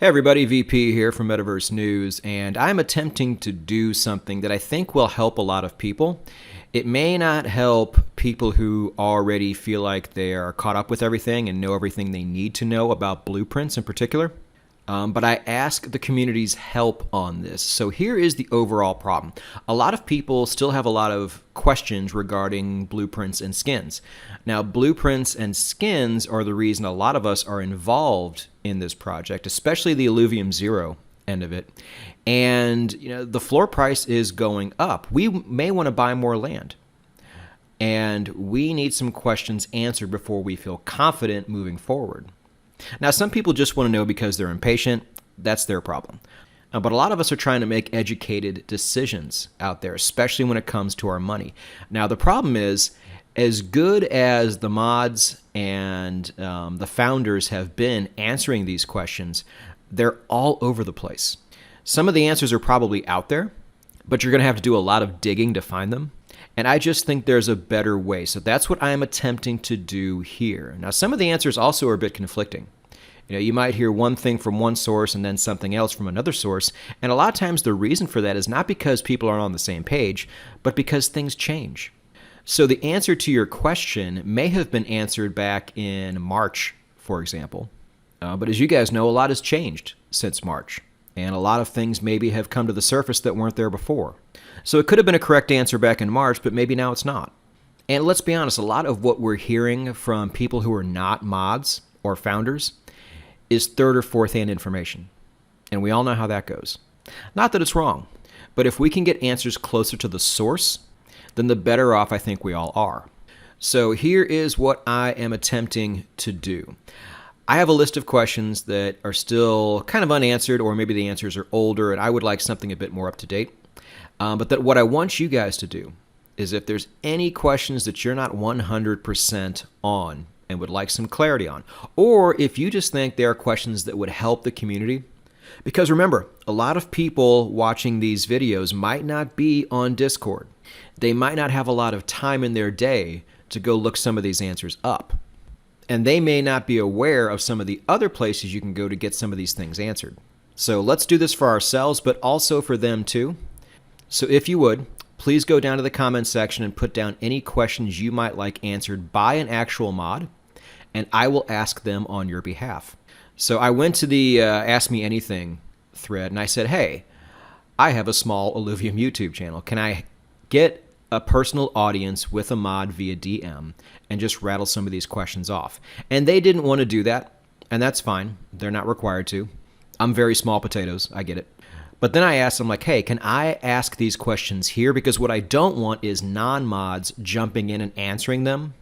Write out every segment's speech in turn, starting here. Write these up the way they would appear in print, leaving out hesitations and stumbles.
Hey everybody, VP here from Metaverse News, and I'm attempting to do something that I think will help a lot of people. It may not help people who already feel like they are caught up with everything and know everything they need to know about blueprints in particular, but I ask the community's help on this. So here is the overall problem. A lot of people still have a lot of questions regarding blueprints and skins. Now, blueprints and skins are the reason a lot of us are involved in this project, especially the Illuvium Zero end of it. And the floor price is going up. We may want to buy more land. And we need some questions answered before we feel confident moving forward. Now, some people just want to know because they're impatient. That's their problem. But a lot of us are trying to make educated decisions out there, especially when it comes to our money. Now, the problem is, as good as the mods and the founders have been answering these questions, they're all over the place. Some of the answers are probably out there, but you're going to have to do a lot of digging to find them. And I just think there's a better way. So that's what I'm attempting to do here. Now, some of the answers also are a bit conflicting. You might hear one thing from one source and then something else from another source. And a lot of times the reason for that is not because people aren't on the same page, but because things change. So the answer to your question may have been answered back in March, for example. But as you guys know, a lot has changed since March. And a lot of things maybe have come to the surface that weren't there before. So it could have been a correct answer back in March, but maybe now it's not. And let's be honest, a lot of what we're hearing from people who are not mods or founders is third or fourth hand information. And we all know how that goes. Not that it's wrong, but if we can get answers closer to the source, then the better off I think we all are. So here is what I am attempting to do. I have a list of questions that are still kind of unanswered, or maybe the answers are older and I would like something a bit more up to date. But what I want you guys to do is if there's any questions that you're not 100% on and would like some clarity on, or if you just think there are questions that would help the community, because remember, a lot of people watching these videos might not be on Discord. They might not have a lot of time in their day to go look some of these answers up. And they may not be aware of some of the other places you can go to get some of these things answered. So let's do this for ourselves, but also for them too. So if you would, please go down to the comments section and put down any questions you might like answered by an actual mod, and I will ask them on your behalf. So I went to the Ask Me Anything thread and I said, hey, I have a small Illuvium YouTube channel. Can I get a personal audience with a mod via DM and just rattle some of these questions off? And they didn't want to do that, and that's fine. They're not required to. I'm very small potatoes. I get it. But then I asked them, like, hey, can I ask these questions here? Because what I don't want is non-mods jumping in and answering them,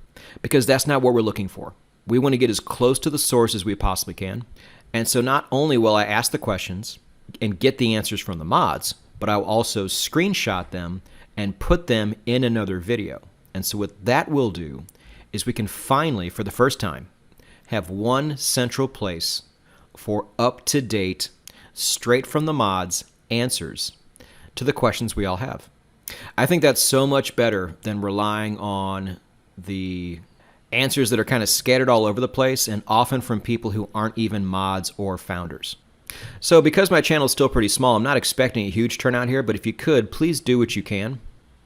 because that's not what we're looking for. We want to get as close to the source as we possibly can. And so not only will I ask the questions and get the answers from the mods, but I'll also screenshot them and put them in another video. And so what that will do is we can finally, for the first time, have one central place for up-to-date, straight from the mods, answers to the questions we all have. I think that's so much better than relying on the answers that are kind of scattered all over the place and often from people who aren't even mods or founders. So because my channel is still pretty small, I'm not expecting a huge turnout here, but if you could, please do what you can.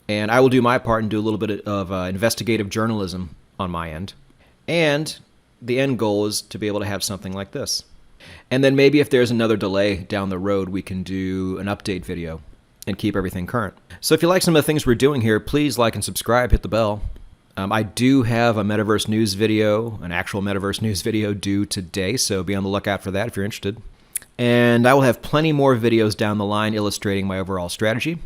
And I will do my part and do a little bit of investigative journalism on my end. And the end goal is to be able to have something like this. And then maybe if there's another delay down the road, we can do an update video and keep everything current. So if you like some of the things we're doing here, please like and subscribe, hit the bell. I do have a Metaverse News video, an actual Metaverse News video due today, so be on the lookout for that if you're interested. And I will have plenty more videos down the line illustrating my overall strategy.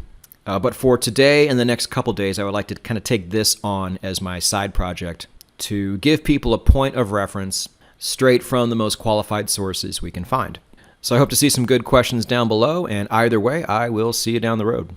But for today and the next couple days, I would like to kind of take this on as my side project to give people a point of reference straight from the most qualified sources we can find. So I hope to see some good questions down below, and either way, I will see you down the road.